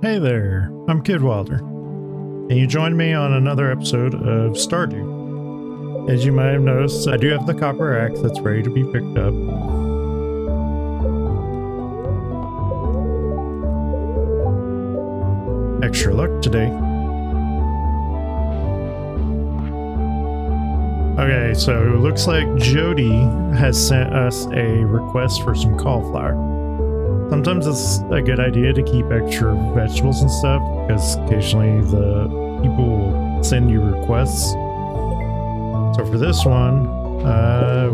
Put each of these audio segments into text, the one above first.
Hey there, I'm Kid Wilder, and you joined me on another episode of Stardew. As you might have noticed, I do have the copper axe that's ready to be picked up. Extra luck today. Okay, so it looks like Jody has sent us a request for some cauliflower. Sometimes it's a good idea to keep extra vegetables and stuff because occasionally the people will send you requests. So for this one,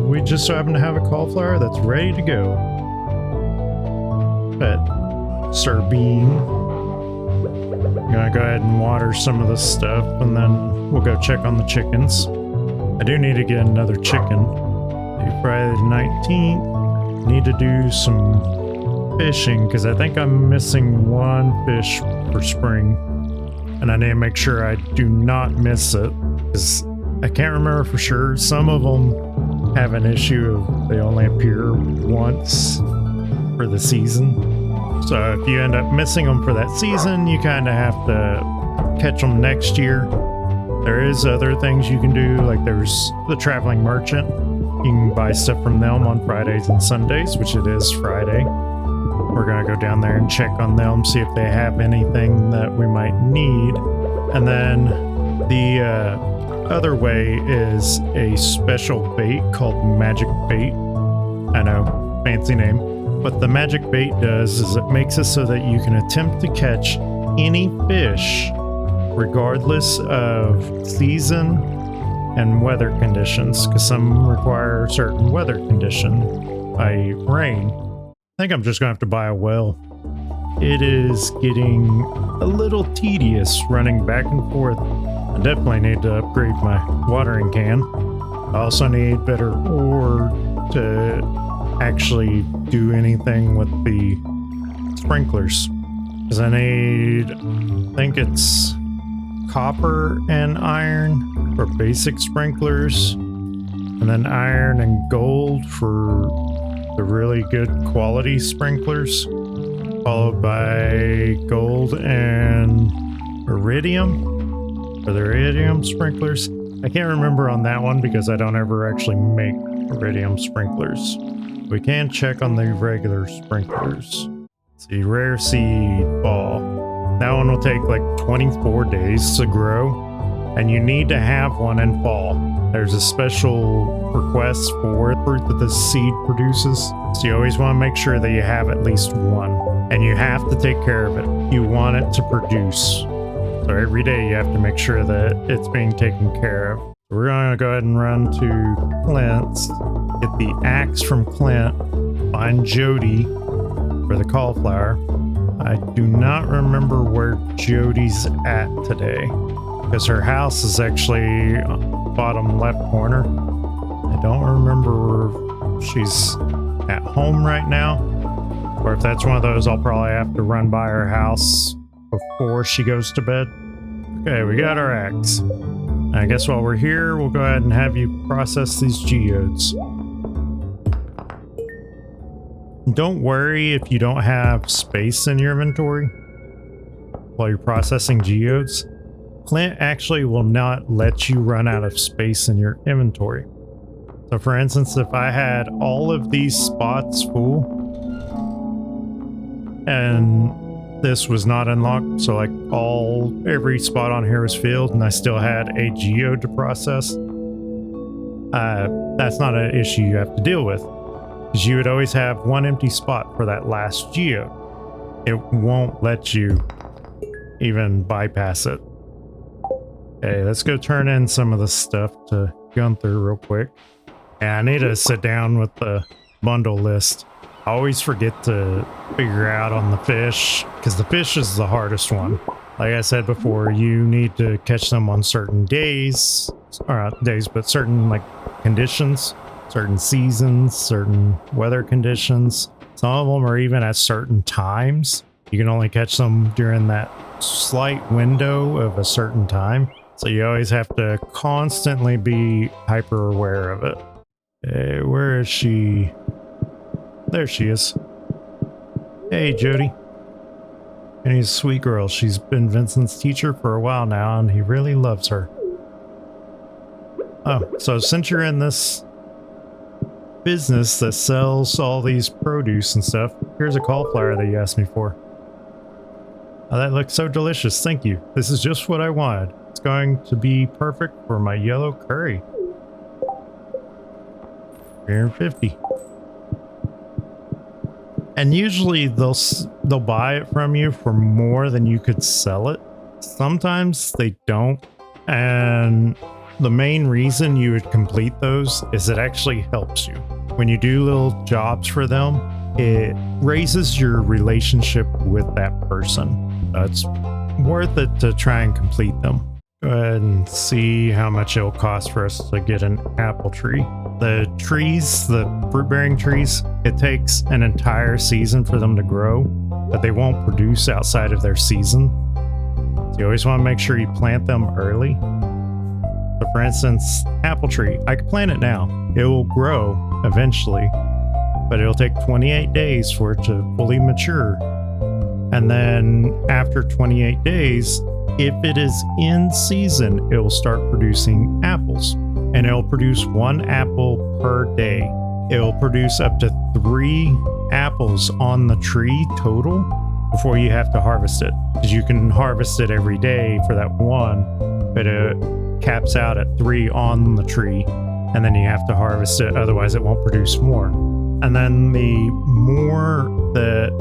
we just so happen to have a cauliflower that's ready to go. But Sir Bean, I'm gonna go ahead and water some of this stuff and then we'll go check on the chickens. I do need to get another chicken. Friday the 19th, need to do some fishing because I think I'm missing one fish for spring and I need to make sure I do not miss it because I can't remember for sure. Some of them have an issue of they only appear once for the season, so if you end up missing them for that season, you kind of have to catch them next year. There is other things you can do, like there's the traveling merchant. You can buy stuff from them on Fridays and Sundays, which it is Friday. We're going to go down there and check on them, see if they have anything that we might need. And then the other way is a special bait called Magic Bait. I know, fancy name. What the Magic Bait does is it makes it so that you can attempt to catch any fish regardless of season and weather conditions, because some require certain weather condition, i.e. rain. I think I'm just gonna have to buy a well. It is getting a little tedious running back and forth. I definitely need to upgrade my watering can. I also need better ore to actually do anything with the sprinklers. Because I think it's copper and iron for basic sprinklers, and then iron and gold for the really good quality sprinklers, followed by gold and iridium for the iridium sprinklers. I can't remember on that one because I don't ever actually make iridium sprinklers. We can check on the regular sprinklers. Let's see, rare seed fall. That one will take like 24 days to grow, and you need to have one in fall. There's a special request for fruit that the seed produces, so you always want to make sure that you have at least one, and you have to take care of it. You want it to produce, so every day you have to make sure that it's being taken care of. We're going to go ahead and run to Clint's, get the axe from Clint, find Jody for the cauliflower. I do not remember where Jody's at today because her house is actually bottom left corner. I don't remember if she's at home right now, or if that's one of those I'll probably have to run by her house before she goes to bed. Okay, we got our axe. I guess while we're here, we'll go ahead and have you process these geodes. Don't worry if you don't have space in your inventory while you're processing geodes. Clint actually will not let you run out of space in your inventory. So for instance, if I had all of these spots full and this was not unlocked, so like every spot on here was filled and I still had a geode to process, that's not an issue you have to deal with. Because you would always have one empty spot for that last geode. It won't let you even bypass it. Okay, let's go turn in some of the stuff to gun through real quick. And I need to sit down with the bundle list. I always forget to figure out on the fish, because the fish is the hardest one. Like I said before, you need to catch them on certain days, or not days, but certain like conditions. Certain seasons, certain weather conditions. Some of them are even at certain times. You can only catch them during that slight window of a certain time. So you always have to constantly be hyper aware of it. Hey, where is she? There she is. Hey, Jody. And he's a sweet girl. She's been Vincent's teacher for a while now, and he really loves her. Oh, so since you're in this business that sells all these produce and stuff, here's a cauliflower that you asked me for. Oh, that looks so delicious. Thank you. This is just what I wanted. It's going to be perfect for my yellow curry. 350. And usually they'll buy it from you for more than you could sell it. Sometimes they don't. And the main reason you would complete those is it actually helps you. When you do little jobs for them, it raises your relationship with that person. It's worth it to try and complete them. Go ahead and see how much it'll cost for us to get an apple tree. The trees, the fruit-bearing trees, it takes an entire season for them to grow, but they won't produce outside of their season. So you always want to make sure you plant them early. So for instance, apple tree, I could plant it now. It will grow eventually, but it'll take 28 days for it to fully mature. And then after 28 days, if it is in season, it will start producing apples. And it'll produce 1 apple per day. It will produce up to 3 apples on the tree total before you have to harvest it. Because you can harvest it every day for that 1, but it caps out at 3 on the tree. And then you have to harvest it, otherwise it won't produce more. And then the more that,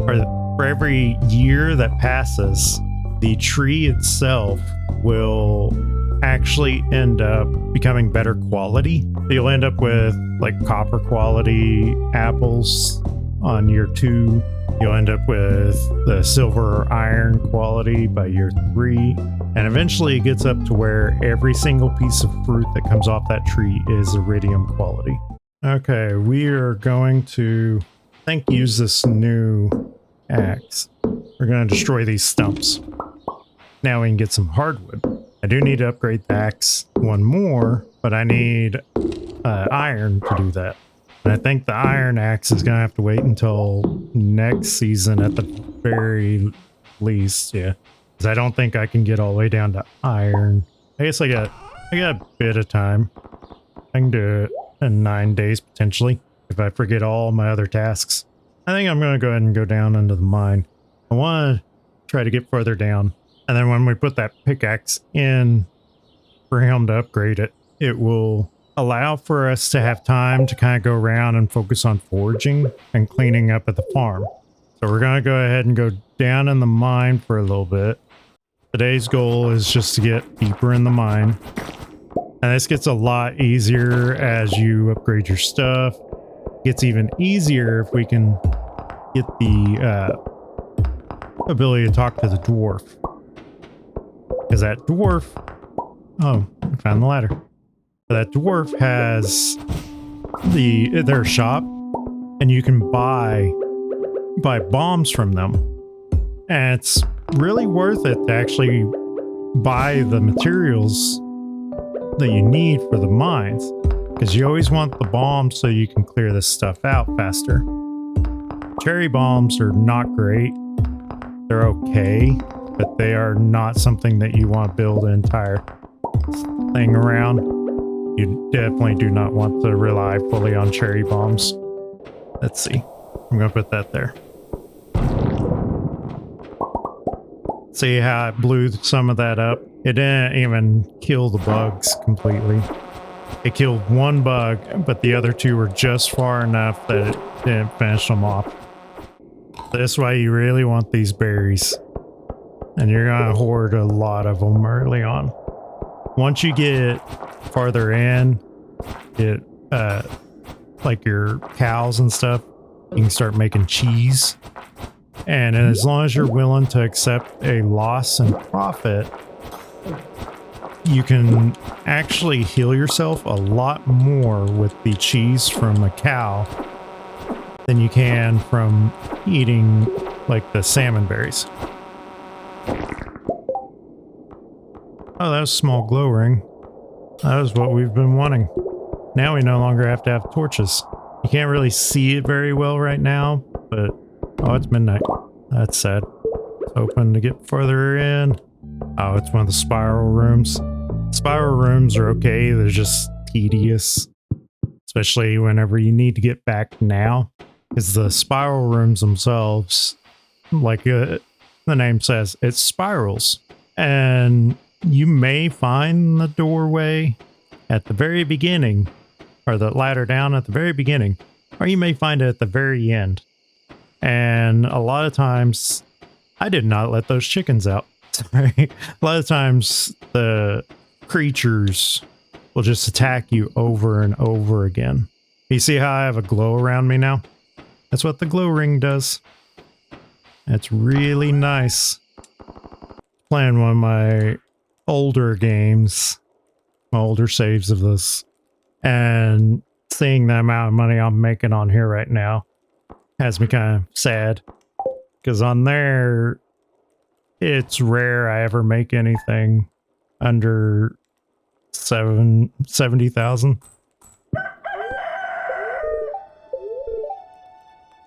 or for every year that passes, the tree itself will actually end up becoming better quality. You'll end up with like copper quality apples on year 2. You'll end up with the silver or iron quality by year 3. And eventually it gets up to where every single piece of fruit that comes off that tree is iridium quality. Okay, we are going to, I think, use this new axe. We're going to destroy these stumps. Now we can get some hardwood. I do need to upgrade the axe 1 more, but I need iron to do that. And I think the iron axe is going to have to wait until next season at the very least, yeah. Because I don't think I can get all the way down to iron. I guess I got a bit of time. I can do it in 9 days potentially, if I forget all my other tasks. I think I'm going to go ahead and go down into the mine. I want to try to get further down. And then when we put that pickaxe in for him to upgrade it, it will allow for us to have time to kind of go around and focus on foraging and cleaning up at the farm. So we're going to go ahead and go down in the mine for a little bit. Today's goal is just to get deeper in the mine. And this gets a lot easier as you upgrade your stuff. It gets even easier if we can get the ability to talk to the dwarf. Because that dwarf, oh, I found the ladder. That dwarf has their shop, and you can buy bombs from them. And it's really worth it to actually buy the materials that you need for the mines, because you always want the bombs so you can clear this stuff out faster. Cherry bombs are not great. They're okay, but they are not something that you want to build an entire thing around. You definitely do not want to rely fully on cherry bombs. Let's see. I'm going to put that there. See how I blew some of that up? It didn't even kill the bugs completely. It killed 1 bug, but the other 2 were just far enough that it didn't finish them off. That's why you really want these berries. And you're going to hoard a lot of them early on. Once you get farther in, get like your cows and stuff, you can start making cheese. And as long as you're willing to accept a loss and profit, you can actually heal yourself a lot more with the cheese from a cow than you can from eating like the salmon berries. Oh, that was a small glow ring. That was what we've been wanting. Now we no longer have to have torches. You can't really see it very well right now, but oh, it's midnight. That's sad. So open to get further in. Oh, it's one of the spiral rooms. Spiral rooms are okay. They're just tedious, especially whenever you need to get back now. Because the spiral rooms themselves, like the name says, it's spirals. And you may find the doorway at the very beginning, or the ladder down at the very beginning, or you may find it at the very end. And a lot of times, I did not let those chickens out. Sorry. A lot of times, the creatures will just attack you over and over again. You see how I have a glow around me now? That's what the glow ring does. It's really nice. Playing one of my older games, my older saves of this, and seeing the amount of money I'm making on here right now has me kind of sad. Because on there, it's rare I ever make anything under 70,000.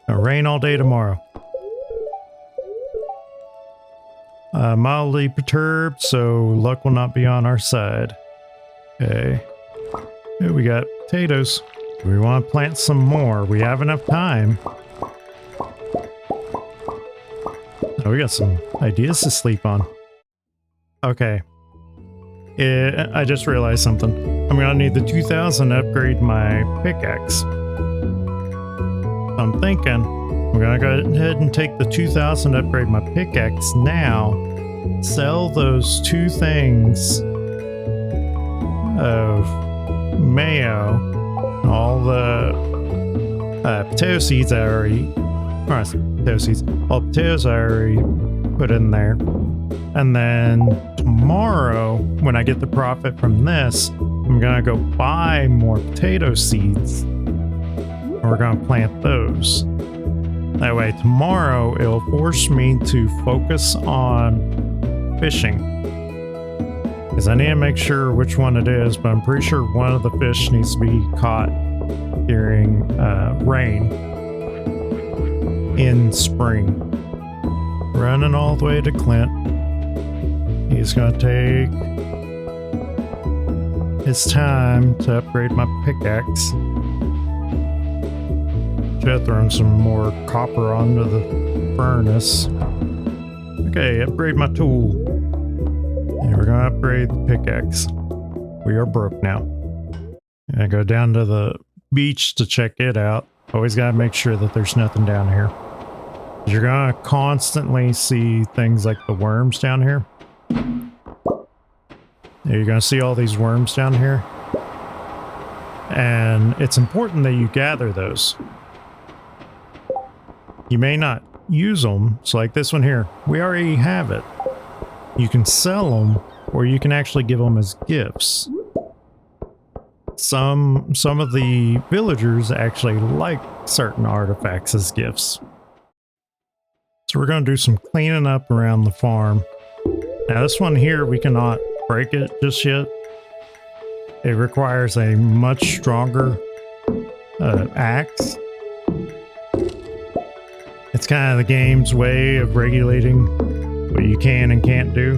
It'll rain all day tomorrow. Mildly perturbed, so luck will not be on our side. Okay. Here we got potatoes. We want to plant some more. We have enough time. Oh, we got some ideas to sleep on. Okay. I just realized something. I'm gonna need the 2000 to upgrade my pickaxe. I'm thinking we're gonna go ahead and take the 2000 to upgrade my pickaxe now. Sell those two things of mayo, all the potato seeds I already, potato seeds, all potatoes I already put in there. And then tomorrow, when I get the profit from this, I'm gonna go buy more potato seeds. And we're gonna plant those. That way tomorrow it'll force me to focus on fishing. Because I need to make sure which one it is, but I'm pretty sure one of the fish needs to be caught during rain in spring. Running all the way to Clint. He's gonna take his time to upgrade my pickaxe. Should have thrown some more copper onto the furnace. Okay, upgrade my tool. And we're gonna upgrade the pickaxe. We are broke now. And I go down to the beach to check it out. Always gotta make sure that there's nothing down here. You're gonna constantly see things like the worms down here. You're gonna see all these worms down here. And it's important that you gather those. You may not use them. So like this one here, we already have it. You can sell them, or you can actually give them as gifts. Some of the villagers actually like certain artifacts as gifts. So we're going to do some cleaning up around the farm. Now this one here, we cannot break it just yet. It requires a much stronger axe. It's kind of the game's way of regulating what you can and can't do.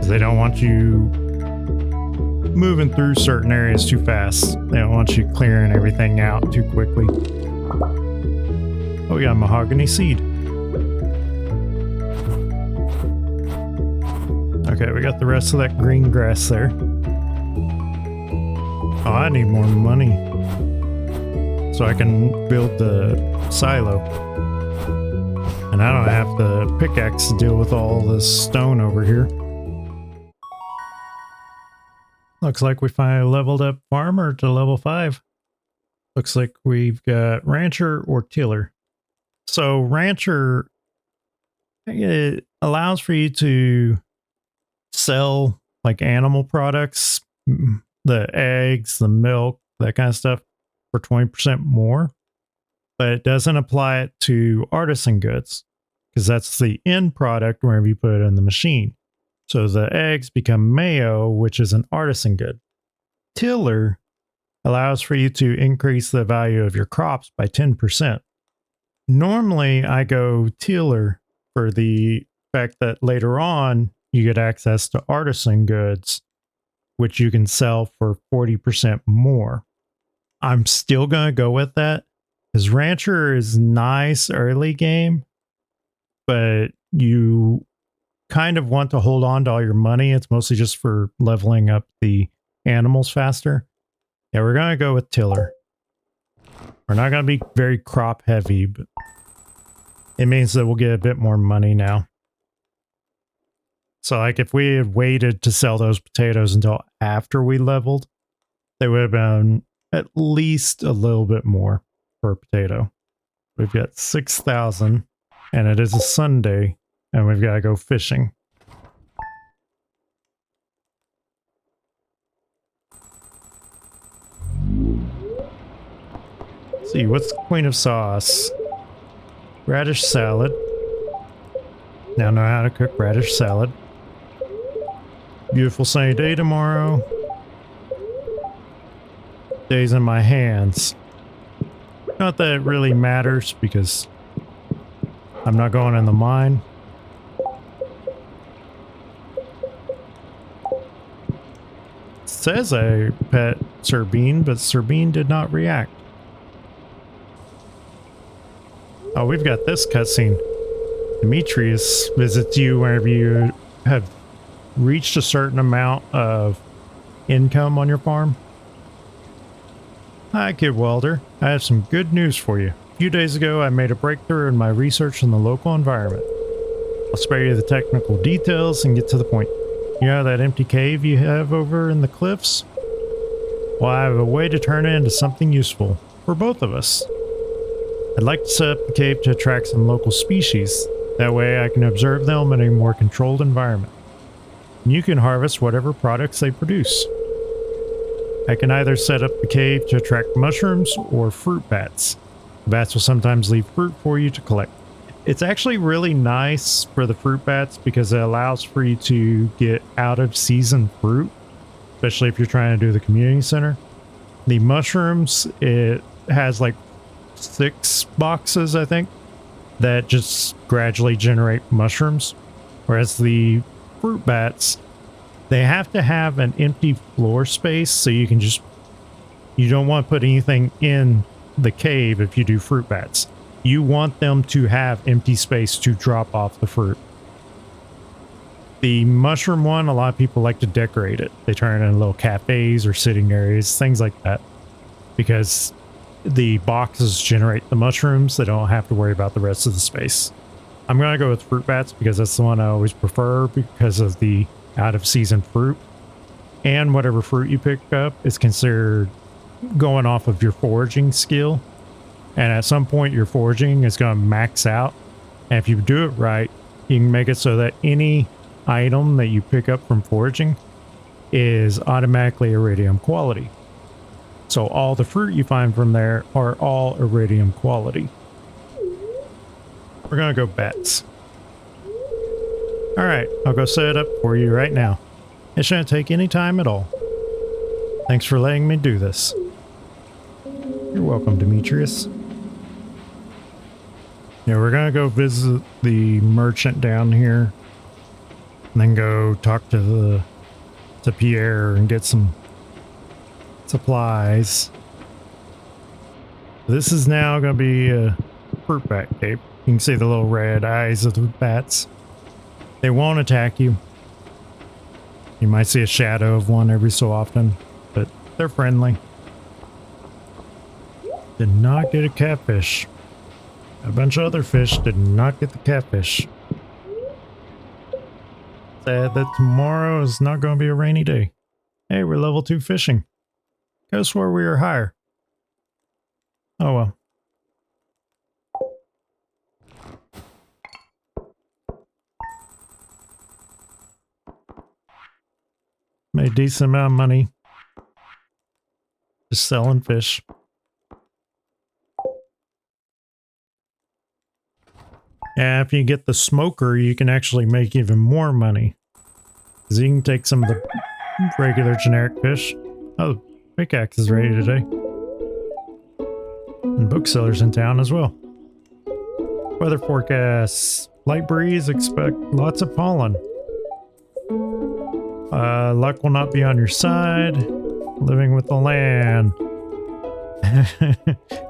They don't want you moving through certain areas too fast. They don't want you clearing everything out too quickly. Oh, we got mahogany seed. Okay, we got the rest of that green grass there. Oh, I need more money so I can build the silo. And I don't have the pickaxe to deal with all this stone over here. Looks like we finally leveled up farmer to level 5. Looks like we've got rancher or tiller. So rancher, it allows for you to sell like animal products, the eggs, the milk, that kind of stuff for 20% more. But it doesn't apply it to artisan goods because that's the end product wherever you put it in the machine. So the eggs become mayo, which is an artisan good. Tiller allows for you to increase the value of your crops by 10%. Normally, I go Tealer for the fact that later on you get access to artisan goods, which you can sell for 40% more. I'm still going to go with that because Rancher is nice early game, but you kind of want to hold on to all your money. It's mostly just for leveling up the animals faster. Yeah, we're going to go with Tiller. We're not going to be very crop heavy, but it means that we'll get a bit more money now. So like if we had waited to sell those potatoes until after we leveled, they would have been at least a little bit more per potato. We've got 6,000 and it is a Sunday and we've got to go fishing. Let's see, what's the queen of sauce? Radish salad. Now know how to cook radish salad. Beautiful sunny day tomorrow. Days in my hands. Not that it really matters because I'm not going in the mine. It says I pet Sir Bean, but Sir Bean did not react. Oh, we've got this cutscene. Demetrius visits you whenever you have reached a certain amount of income on your farm. Hi, Kid Welder. I have some good news for you. A few days ago, I made a breakthrough in my research in the local environment. I'll spare you the technical details and get to the point. You know that empty cave you have over in the cliffs? Well, I have a way to turn it into something useful for both of us. I'd like to set up the cave to attract some local species. That way I can observe them in a more controlled environment. And you can harvest whatever products they produce. I can either set up the cave to attract mushrooms or fruit bats. The bats will sometimes leave fruit for you to collect. It's actually really nice for the fruit bats because it allows for you to get out of season fruit, especially if you're trying to do the community center. The mushrooms, it has like 6 boxes, I think, that just gradually generate mushrooms. Whereas the fruit bats, they have to have an empty floor space so you can just, you don't want to put anything in the cave if you do fruit bats. You want them to have empty space to drop off the fruit. The mushroom one, a lot of people like to decorate it. They turn it into little cafes or sitting areas, things like that. Because the boxes generate the mushrooms, they don't have to worry about the rest of the space. I'm going to go with fruit bats because that's the one I always prefer because of the out of season fruit. And whatever fruit you pick up is considered going off of your foraging skill. And at some point your foraging is going to max out. And if you do it right, you can make it so that any item that you pick up from foraging is automatically iridium quality. So all the fruit you find from there are all iridium quality. We're going to go bats. Alright, I'll go set it up for you right now. It shouldn't take any time at all. Thanks for letting me do this. You're welcome, Demetrius. Yeah, we're going to go visit the merchant down here. And then go talk to Pierre and get some supplies. This is now going to be a fruit bat cave. You can see the little red eyes of the bats. They won't attack you. You might see a shadow of one every so often, but they're friendly. Did not get a catfish. A bunch of other fish did not get the catfish. Sad that tomorrow is not going to be a rainy day. Hey, we're level 2 fishing. Could swore we were higher. Oh well. Made a decent amount of money just selling fish. And if you get the smoker, you can actually make even more money. Because you can take some of the regular generic fish. Oh, pickaxe is ready today. And bookseller's in town as well. Weather forecast. Light breeze, expect lots of pollen. Luck will not be on your side. Living with the land.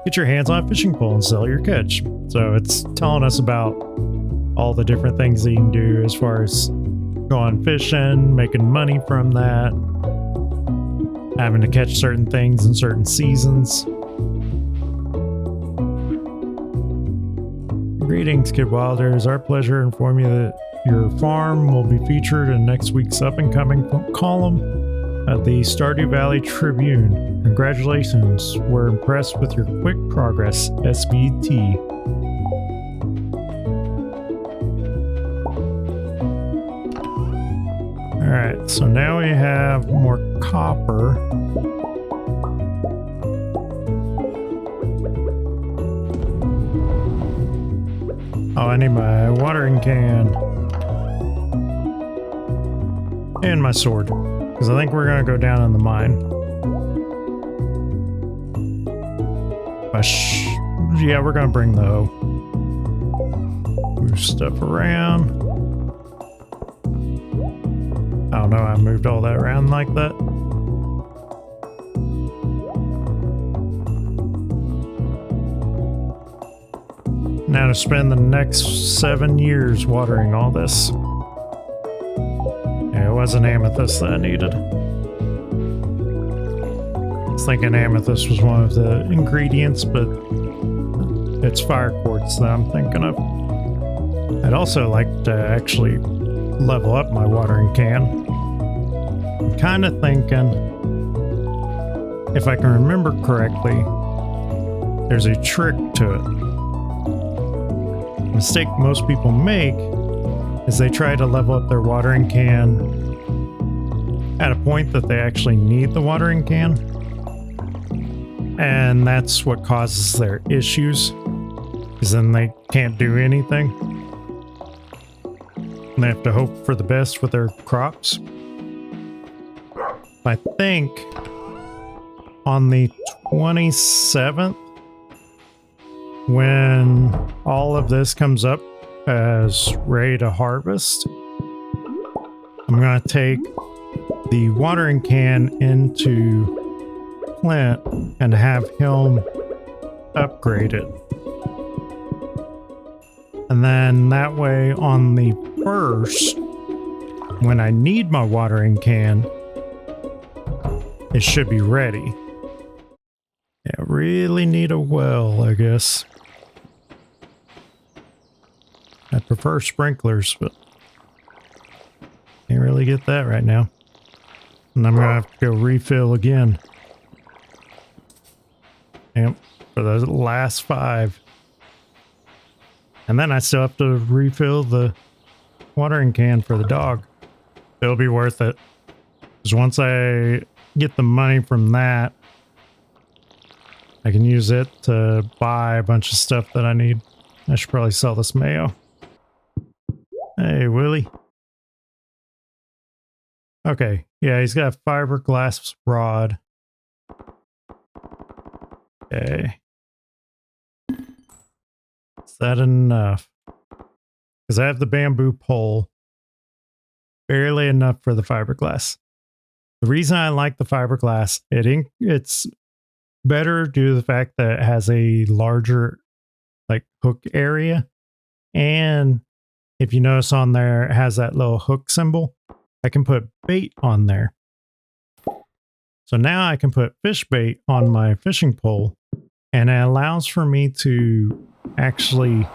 Get your hands on a fishing pole and sell your catch. So it's telling us about all the different things that you can do as far as going fishing, making money from that, having to catch certain things in certain seasons. Greetings, Kid Wilder. It is our pleasure to inform you that your farm will be featured in next week's up-and-coming column at the Stardew Valley Tribune. Congratulations. We're impressed with your quick progress, SBT. Alright, so now we have more copper. Oh, I need my watering can. And my sword. Because I think we're going to go down in the mine. Yeah, we're going to bring the hoe. Move stuff around. I don't know, I moved all that around like that. Now to spend the next 7 years watering all this. Yeah, it was an amethyst that I needed. I was thinking amethyst was one of the ingredients, but it's fire quartz that I'm thinking of. I'd also like to actually level up my watering can. I'm kind of thinking, if I can remember correctly, there's a trick to it. The mistake most people make is they try to level up their watering can at a point that they actually need the watering can. And that's what causes their issues, because then they can't do anything. And they have to hope for the best with their crops. I think on the 27th, when all of this comes up as ready to harvest, I'm going to take the watering can into Clint and have him upgrade it. And then that way on the 1st, when I need my watering can, it should be ready. Yeah, really need a well, I guess. I prefer sprinklers, but can't really get that right now. And I'm gonna have to go refill again. Yep, for the last 5. And then I still have to refill the watering can for the dog. It'll be worth it. Because once I get the money from that, I can use it to buy a bunch of stuff that I need. I should probably sell this mayo. Hey, Willie. Okay, yeah, he's got a fiberglass rod. Okay. Is that enough? Because I have the bamboo pole. Barely enough for the fiberglass. The reason I like the fiberglass, it's better due to the fact that it has a larger like hook area. And if you notice on there, it has that little hook symbol. I can put bait on there. So now I can put fish bait on my fishing pole, and it allows for me to actually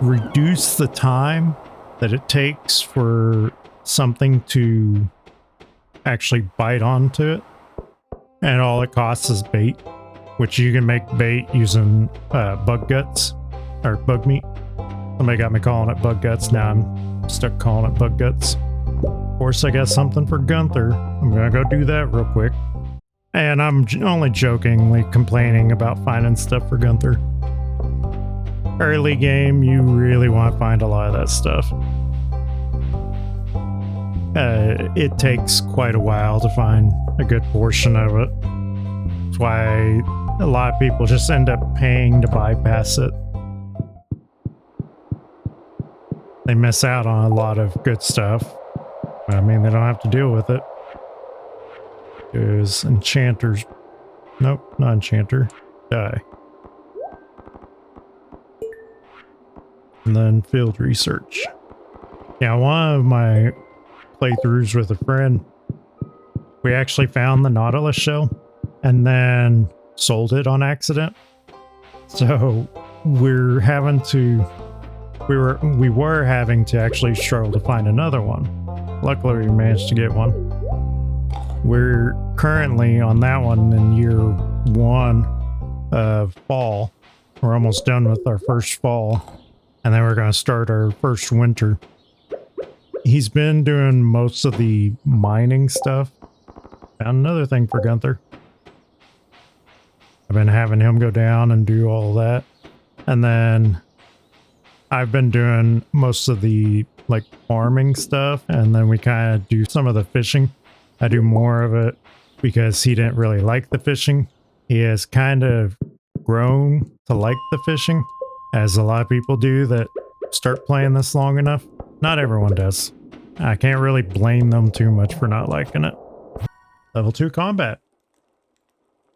reduce the time that it takes for something to actually bite onto it. And all it costs is bait, which you can make bait using bug guts or bug meat. Somebody got me calling it bug guts. Now I'm stuck calling it bug guts. Of course, I got something for Gunther. I'm gonna go do that real quick. And I'm only jokingly complaining about finding stuff for Gunther. Early game, you really want to find a lot of that stuff. It takes quite a while to find a good portion of it. That's why a lot of people just end up paying to bypass it. they miss out on a lot of good stuff. I mean, they don't have to deal with it. Because enchanters... Nope, not enchanter. Die. And then field research. Yeah, one of my playthroughs with a friend, we actually found the Nautilus shell and then sold it on accident. So we're having to... We were having to actually struggle to find another one. Luckily, we managed to get one. We're currently on that one in year 1 of fall. We're almost done with our first fall, and then we're going to start our first winter. He's been doing most of the mining stuff. Found another thing for Gunther. I've been having him go down and do all that. And then I've been doing most of the like farming stuff, and then we kind of do some of the fishing. I do more of it because he didn't really like the fishing. He has kind of grown to like the fishing, as a lot of people do that start playing this long enough. Not everyone does. I can't really blame them too much for not liking it. Level 2 combat.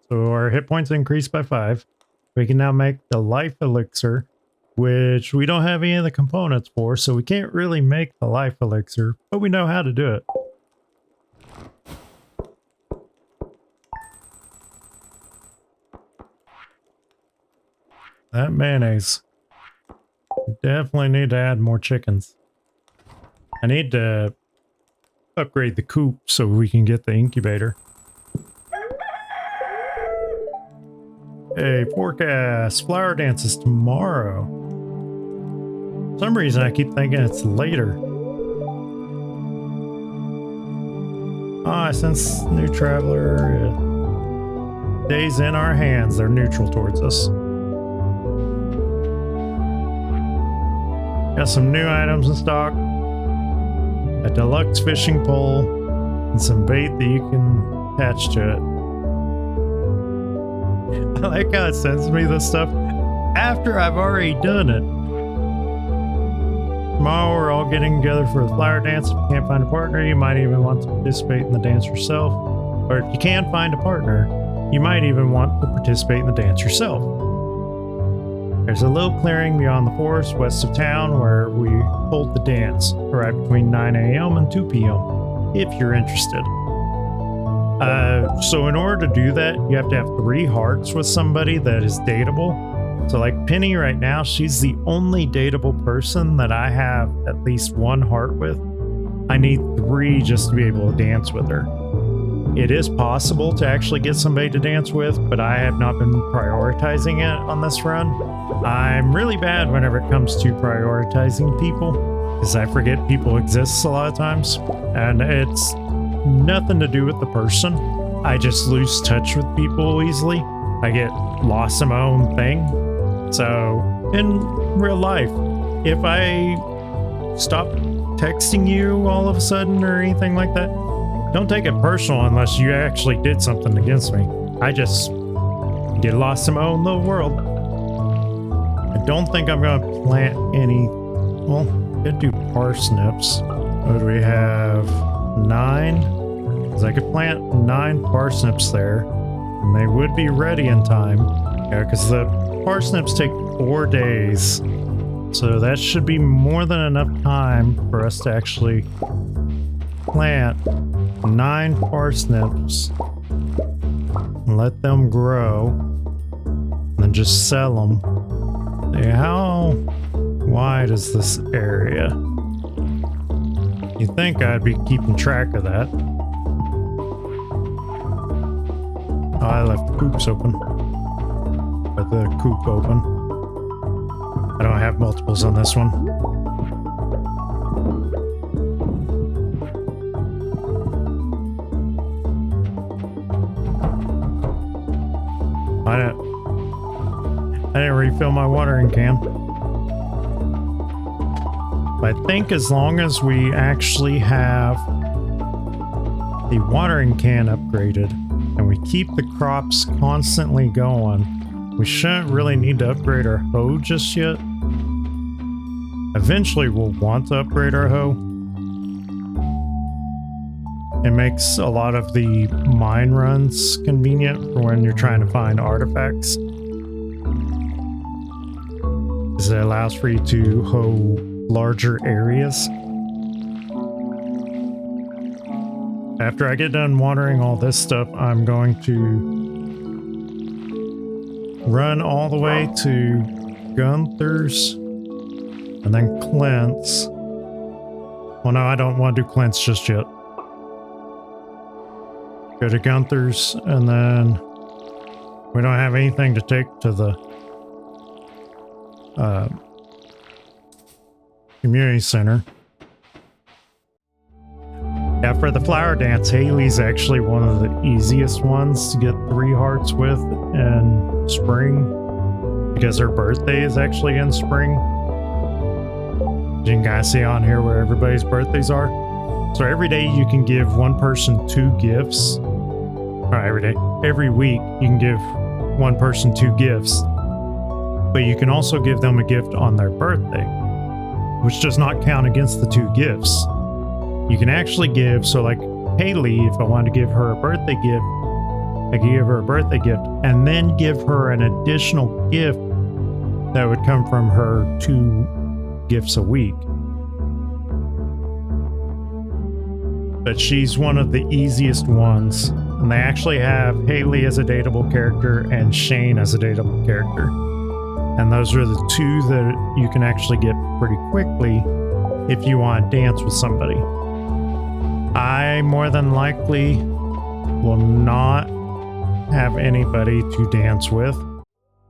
So our hit points increased by 5. We can now make the life elixir, which we don't have any of the components for, so we can't really make the life elixir, but we know how to do it. That mayonnaise. Definitely need to add more chickens. I need to upgrade the coop so we can get the incubator. Hey, forecast. Flower dance is tomorrow. For some reason I keep thinking it's later. I sense new traveler. Days in our hands. They're neutral towards us. Got some new items in stock. A deluxe fishing pole and some bait that you can attach to it. I like how it sends me this stuff after I've already done it. Tomorrow we're all getting together for a flower dance. If you can't find a partner, you might even want to participate in the dance yourself. Or if you can find a partner, you might even want to participate in the dance yourself. There's a little clearing beyond the forest west of town where we hold the dance, right between 9 a.m. and 2 p.m. if you're interested. So in order to do that, you have to have 3 hearts with somebody that is dateable. So like Penny right now, she's the only dateable person that I have at least 1 heart with. I need 3 just to be able to dance with her. It is possible to actually get somebody to dance with, but I have not been prioritizing it on this run. I'm really bad whenever it comes to prioritizing people, because I forget people exist a lot of times, and it's nothing to do with the person. I just lose touch with people easily. I get lost in my own thing. So in real life, if I stop texting you all of a sudden or anything like that, don't take it personal unless you actually did something against me. I just get lost in my own little world. I don't think I'm going to plant any... Well, could do parsnips. What do we have? 9? Because I could plant 9 parsnips there. And they would be ready in time. Yeah, because the parsnips take 4 days. So that should be more than enough time for us to actually plant 9 parsnips and let them grow and then just sell them. Hey, how wide is this area? You'd think I'd be keeping track of that. Oh, I left the coops open. But the coop open. I don't have multiples on this one. I didn't refill my watering can. But I think as long as we actually have the watering can upgraded and we keep the crops constantly going, we shouldn't really need to upgrade our hoe just yet. Eventually we'll want to upgrade our hoe. It makes a lot of the mine runs convenient for when you're trying to find artifacts. Because it allows for you to hoe larger areas. After I get done watering all this stuff, I'm going to run all the way to Gunther's and then Clint's. Well, no, I don't want to do Clint's just yet. Go to Gunther's, and then we don't have anything to take to the community center. Yeah, for the flower dance, Haley's actually one of the easiest ones to get 3 hearts with in spring, because her birthday is actually in spring. You can kind of see on here where everybody's birthdays are. So every day you can give one person 2 gifts. Or every week you can give one person 2 gifts. But you can also give them a gift on their birthday, which does not count against the 2 gifts. You can actually give, so like Haley, if I wanted to give her a birthday gift, I could give her a birthday gift and then give her an additional gift that would come from her 2 gifts a week. But she's one of the easiest ones, and they actually have Haley as a dateable character and Shane as a dateable character. And those are the 2 that you can actually get pretty quickly if you want to dance with somebody. I more than likely will not have anybody to dance with.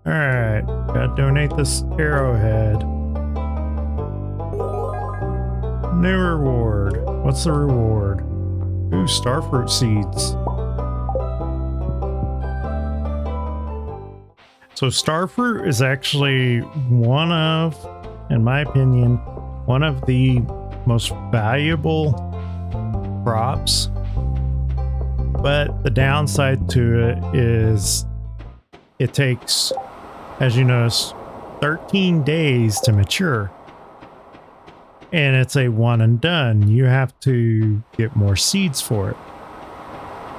Alright, gotta donate this arrowhead. New reward. What's the reward? Ooh, starfruit seeds. So starfruit is actually one of, in my opinion, one of the most valuable crops. But the downside to it is it takes, as you notice, 13 days to mature. And it's a one and done. You have to get more seeds for it.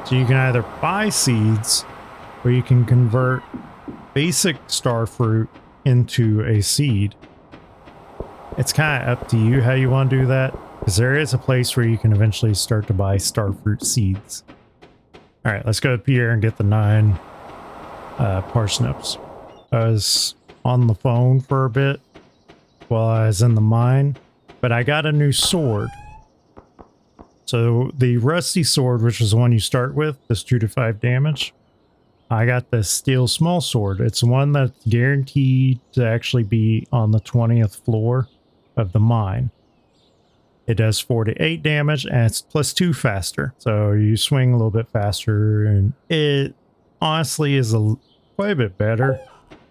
So you can either buy seeds or you can convert basic starfruit into a seed. It's kind of up to you how you want to do that, because there is a place where you can eventually start to buy starfruit seeds. All right, let's go up here and get the 9 parsnips. I was on the phone for a bit while I was in the mine, but I got a new sword. So the rusty sword, which is the one you start with, does 2 to 5 damage. I got the steel small sword. It's one that's guaranteed to actually be on the 20th floor of the mine. It does 4 to 8 damage, and it's +2 faster. So you swing a little bit faster, and it honestly is quite a bit better.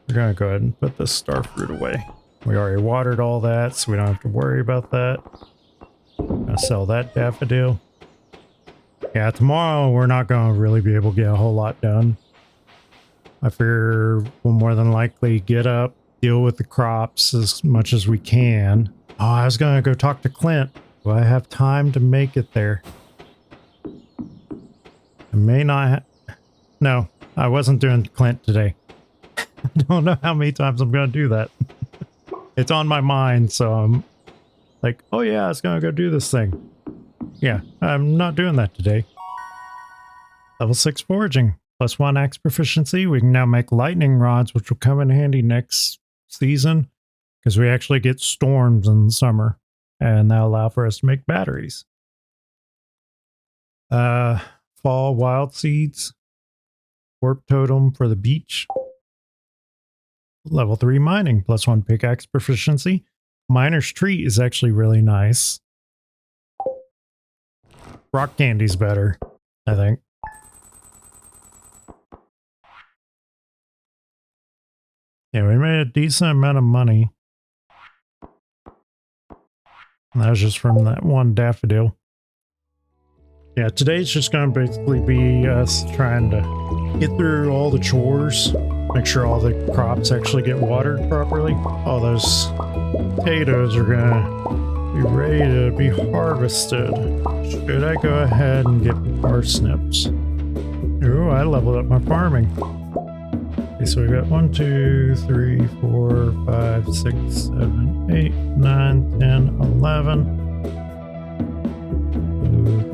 We're going to go ahead and put this starfruit away. We already watered all that, so we don't have to worry about that. Gonna sell that daffodil. Yeah, tomorrow we're not going to really be able to get a whole lot done. I figure we'll more than likely get up, deal with the crops as much as we can. Oh, I was going to go talk to Clint. Do I have time to make it there? I may not. No, I wasn't doing Clint today. I don't know how many times I'm going to do that. It's on my mind, so I'm like, oh yeah, I was going to go do this thing. Yeah, I'm not doing that today. Level 6 foraging. +1 axe proficiency. We can now make lightning rods, which will come in handy next season, because we actually get storms in the summer, and that'll allow for us to make batteries. Fall wild seeds. Warp totem for the beach. Level 3 mining. +1 pickaxe proficiency. Miner's treat is actually really nice. Rock candy's better, I think. Yeah, we made a decent amount of money. And that was just from that one daffodil. Yeah, today's just going to basically be us trying to get through all the chores Make sure all the crops actually get watered properly. All those potatoes are gonna be ready to be harvested. Should I go ahead and get parsnips? Ooh, I leveled up my farming. Okay, so we got 1, 2, 3, 4, 5, 6, 7, 8, 9, 10, 11,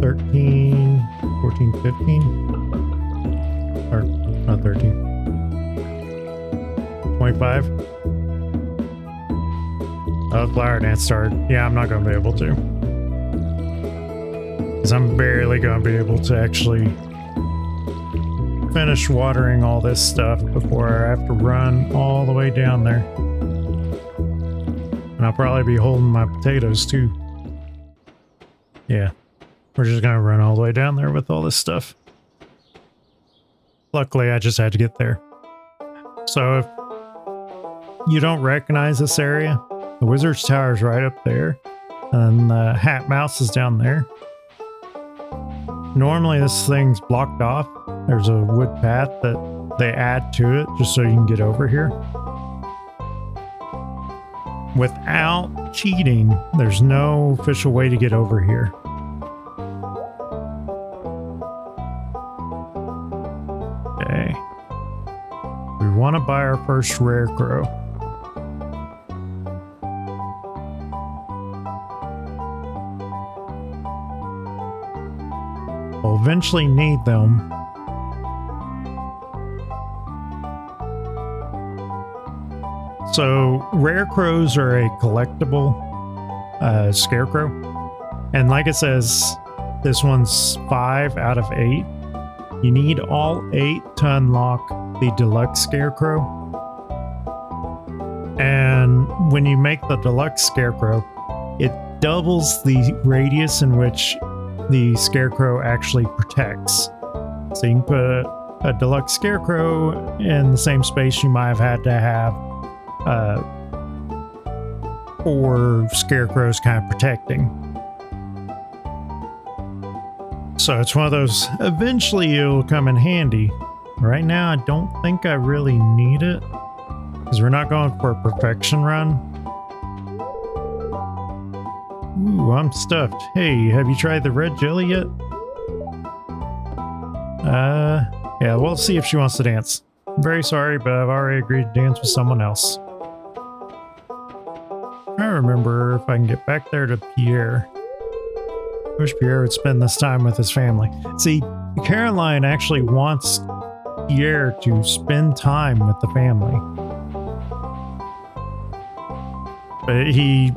13, 14, 15. Or not 13. 25. Oh, flower dance started. Yeah, I'm not going to be able to. Because I'm barely going to be able to actually finish watering all this stuff before I have to run all the way down there. And I'll probably be holding my potatoes too. Yeah, we're just going to run all the way down there with all this stuff. Luckily, I just had to get there. So if you don't recognize this area, the Wizard's Tower is right up there, and the Hat Mouse is down there. Normally this thing's blocked off. There's a wood path that they add to it just so you can get over here. Without cheating, there's no official way to get over here. Okay. We want to buy our first rare crow. We'll eventually need them. So rare crows are a collectible scarecrow. And like it says, this one's 5 out of 8. You need all 8 to unlock the deluxe scarecrow. And when you make the deluxe scarecrow, it doubles the radius in which the scarecrow actually protects. So you can put a deluxe scarecrow in the same space you might have had to have 4 scarecrows kind of protecting. So it's one of those, eventually it'll come in handy. Right now I don't think I really need it, because we're not going for a perfection run. Ooh, I'm stuffed. Hey, have you tried the red jelly yet? Yeah, we'll see if she wants to dance. I'm very sorry, but I've already agreed to dance with someone else. I remember if I can get back there to Pierre. I wish Pierre would spend this time with his family. See, Caroline actually wants Pierre to spend time with the family. But he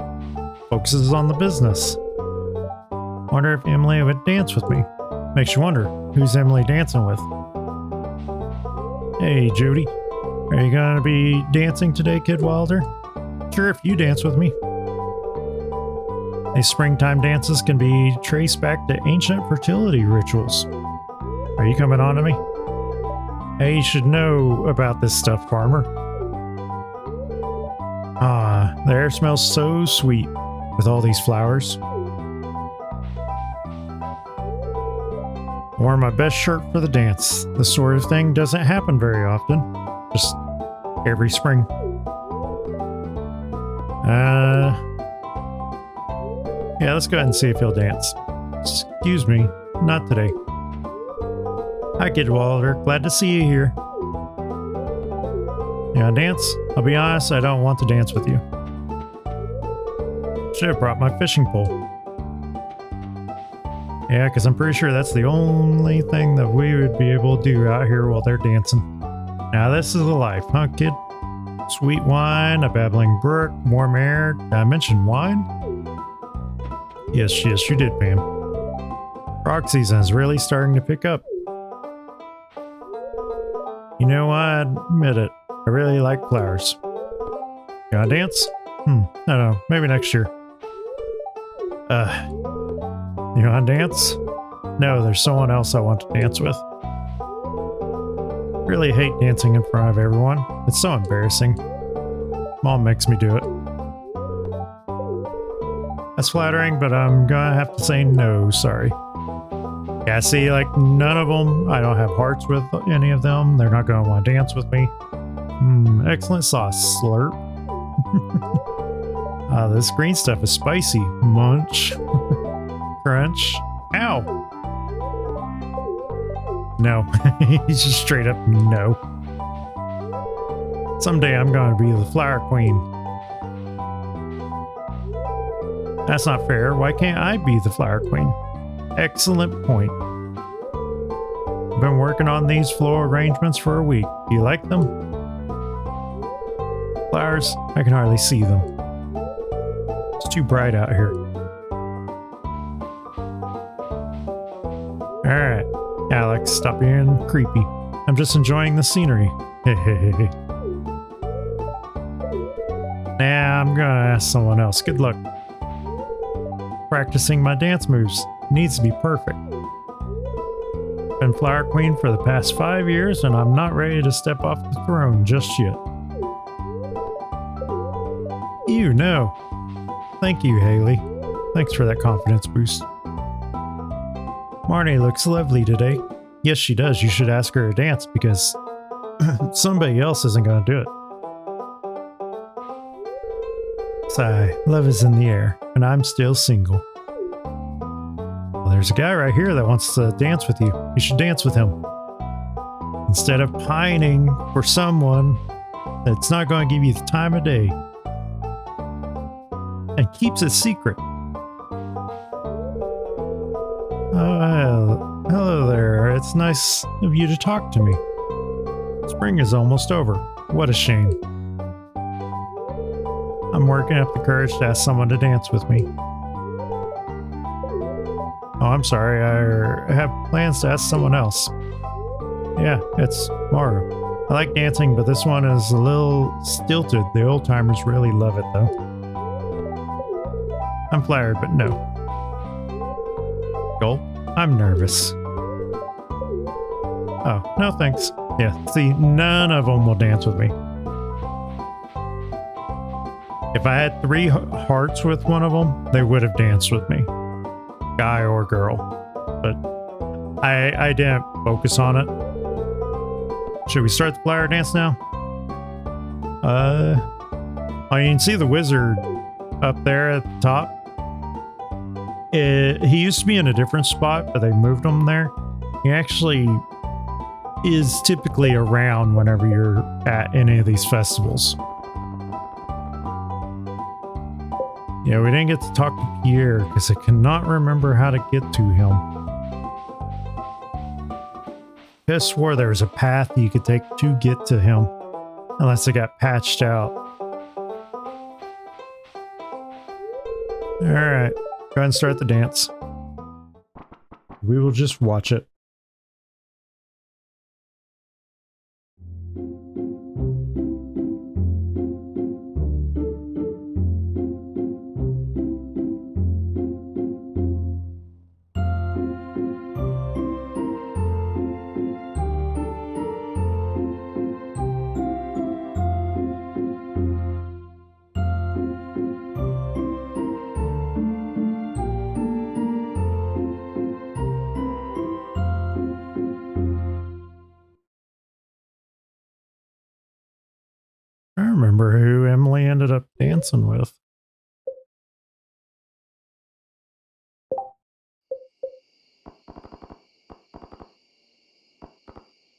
focuses on the business. Wonder if Emily would dance with me. Makes you wonder, who's Emily dancing with? Hey, Judy. Are you gonna be dancing today, Kid Wilder? Sure, if you dance with me. These springtime dances can be traced back to ancient fertility rituals. Are you coming on to me? Hey, you should know about this stuff, farmer. Ah, the air smells so sweet with all these flowers. Wore my best shirt for the dance. This sort of thing doesn't happen very often. Just every spring. Yeah, let's go ahead and see if he'll dance. Excuse me, not today. Hi, Kid Walter. Glad to see you here. You wanna dance? I'll be honest, I don't want to dance with you. Should have brought my fishing pole. Yeah, because I'm pretty sure that's the only thing that we would be able to do out here while they're dancing. Now this is the life, huh, kid? Sweet wine, a babbling brook, warm air. Did I mention wine? Yes, you did, ma'am. Frog season is really starting to pick up. You know, I admit it. I really like flowers. You wanna dance? I don't know. Maybe next year. You wanna dance? No, there's someone else I want to dance with. Really hate dancing in front of everyone. It's so embarrassing. Mom makes me do it. That's flattering, but I'm gonna have to say no, sorry. Yeah, see, like, none of them, I don't have hearts with any of them. They're not gonna want to dance with me. Excellent sauce. Slurp. This green stuff is spicy. Munch. Crunch. Ow. No. He's just straight up no. Someday I'm going to be the flower queen. That's not fair. Why can't I be the flower queen? Excellent point. I've been working on these floral arrangements for a week. Do you like them? Flowers? I can hardly see them. It's too bright out here. Alright, Alex, stop being creepy. I'm just enjoying the scenery. Nah, I'm gonna ask someone else. Good luck. Practicing my dance moves. Needs to be perfect. Been flower queen for the past 5 years and I'm not ready to step off the throne just yet. Ew, no. Thank you, Haley. Thanks for that confidence boost. Marnie looks lovely today. Yes, she does. You should ask her to dance because somebody else isn't going to do it. Sigh, love is in the air, and I'm still single. Well, there's a guy right here that wants to dance with you. You should dance with him. Instead of pining for someone that's not going to give you the time of day. And keeps it secret. Oh, hello there. It's nice of you to talk to me. Spring is almost over. What a shame. I'm working up the courage to ask someone to dance with me. Oh, I'm sorry. I have plans to ask someone else. Yeah, it's Maru. I like dancing, but this one is a little stilted. The old timers really love it, though. I'm flattered, but no. Gulp. I'm nervous. Oh, no thanks. Yeah, see, none of them will dance with me. If I had 3 hearts with one of them, they would have danced with me. Guy or girl. But I didn't focus on it. Should we start the flower dance now? Oh, you can see the wizard up there at the top. He used to be in a different spot, but they moved him there. He actually is typically around whenever you're at any of these festivals. Yeah, we didn't get to talk to Pierre because I cannot remember how to get to him. I swore there was a path you could take to get to him, unless it got patched out. Alright, go ahead and start the dance. We will just watch it. I remember who Emily ended up dancing with.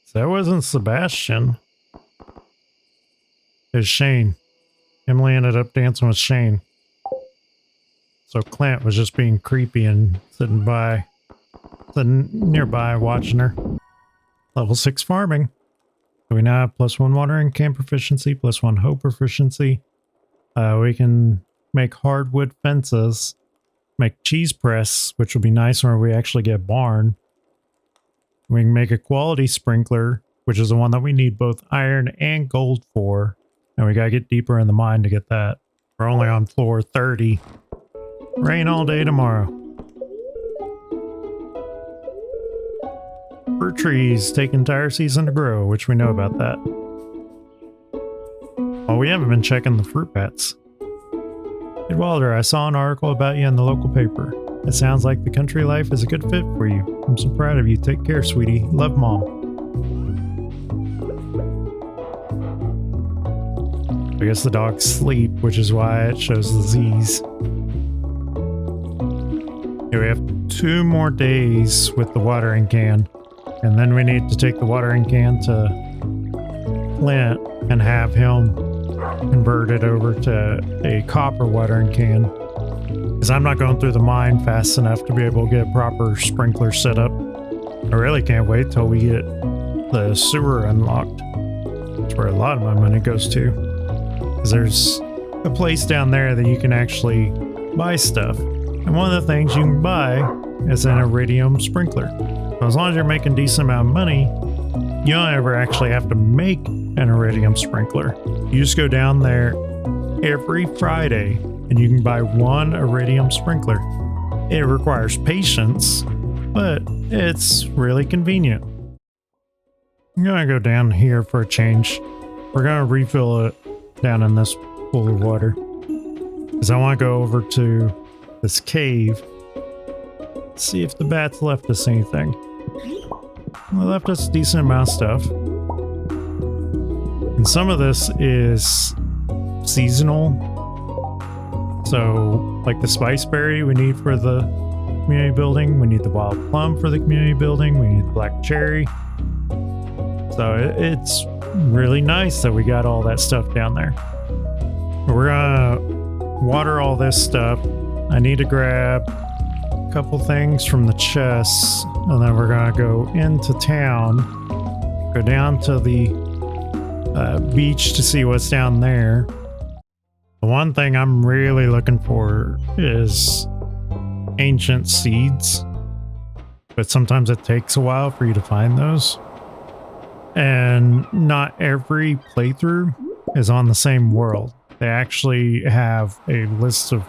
So that wasn't Sebastian. It was Shane. Emily ended up dancing with Shane. So Clint was just being creepy and sitting nearby watching her. Level 6 farming. So we now have +1 watering can proficiency, +1 hoe proficiency. We can make hardwood fences, make cheese press, which will be nice when we actually get a barn. We can make a quality sprinkler, which is the one that we need both iron and gold for. And we gotta get deeper in the mine to get that. We're only on floor 30. Rain all day tomorrow. Fruit trees take entire season to grow, which we know about that. Oh, we haven't been checking the fruit bats. Hey Walter, I saw an article about you in the local paper. It sounds like the country life is a good fit for you. I'm so proud of you. Take care, sweetie. Love, Mom. I guess the dogs sleep, which is why it shows the Z's. Okay, we have 2 more days with the watering can, and then we need to take the watering can to Clint and have him convert it over to a copper watering can. Because I'm not going through the mine fast enough to be able to get a proper sprinkler set up. I really can't wait till we get the sewer unlocked. That's where a lot of my money goes to. Because there's a place down there that you can actually buy stuff. And one of the things you can buy is an iridium sprinkler. So as long as you're making a decent amount of money, you don't ever actually have to make an iridium sprinkler. You just go down there every Friday and you can buy 1 iridium sprinkler. It requires patience, but it's really convenient. I'm gonna go down here for a change. We're gonna refill it down in this pool of water. Because I want to go over to this cave. See if the bats left us anything. They left us a decent amount of stuff. And some of this is seasonal. So, like the spiceberry we need for the community building. We need the wild plum for the community building. We need the black cherry. So it's really nice that we got all that stuff down there. We're gonna water all this stuff. I need to grab a couple things from the chests, and then we're gonna go into town, go down to the beach to see what's down there. The one thing I'm really looking for is ancient seeds, but sometimes it takes a while for you to find those. And not every playthrough is on the same world. They actually have a list of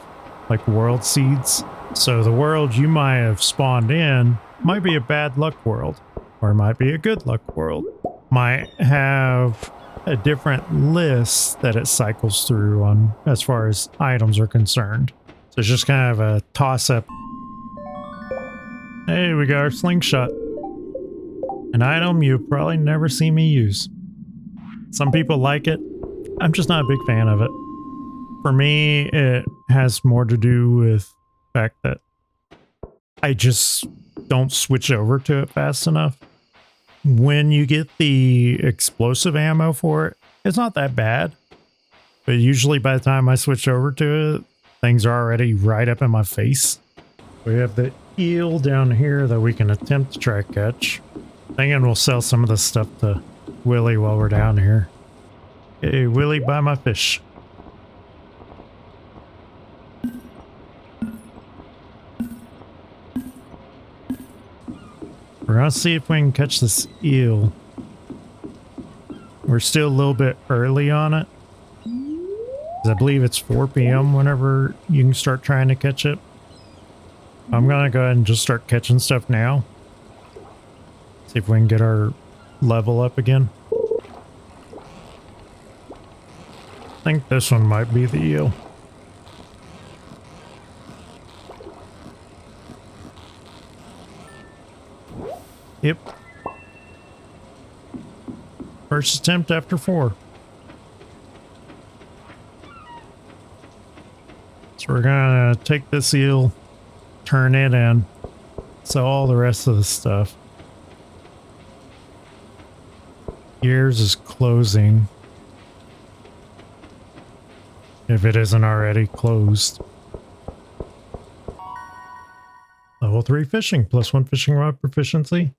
like world seeds. So the world you might have spawned in might be a bad luck world, or it might be a good luck world. Might have a different list that it cycles through on as far as items are concerned. So it's just kind of a toss-up. Hey, we got our slingshot. An item you'll probably never see me use. Some people like it. I'm just not a big fan of it. For me, it has more to do with the fact that I just don't switch over to it fast enough. When you get the explosive ammo for it, it's not that bad. But usually by the time I switch over to it, things are already right up in my face. We have the eel down here that we can attempt to try to catch. Thinking we'll sell some of this stuff to Willie while we're down here. Hey, Willie, buy my fish. We're gonna see if we can catch this eel. We're still a little bit early on it. 'Cause I believe it's 4 p.m. whenever you can start trying to catch it. I'm gonna go ahead and just start catching stuff now. See if we can get our level up again. I think this one might be the eel. Yep. First attempt after 4. So we're gonna take this eel, turn it in, sell all the rest of the stuff. Yours is closing. If it isn't already closed. Level 3 fishing, +1 fishing rod proficiency.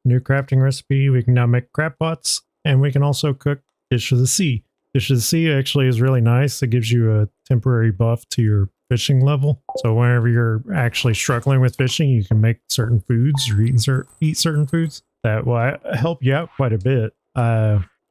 New crafting recipe, we can now make crab pots, and we can also cook Dish of the Sea. Dish of the Sea actually is really nice. It gives you a temporary buff to your fishing level. So whenever you're actually struggling with fishing, you can make certain foods or eat certain foods. That will help you out quite a bit.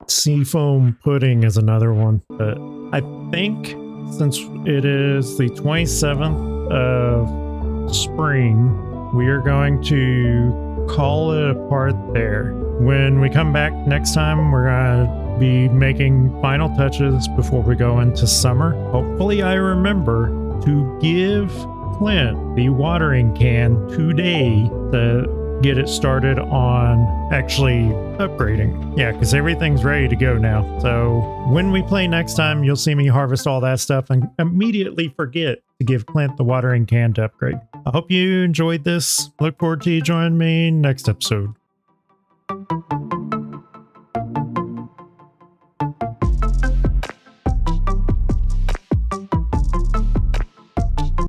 Seafoam pudding is another one. But I think since it is the 27th of spring, we are going to call it a part there. When we come back next time, we're going to be making final touches before we go into summer. Hopefully I remember to give Clint the watering can today to get it started on actually upgrading. Yeah, because everything's ready to go now. So when we play next time, you'll see me harvest all that stuff and immediately forget to give Clint the watering can to upgrade. I hope you enjoyed this. Look forward to you joining me next episode.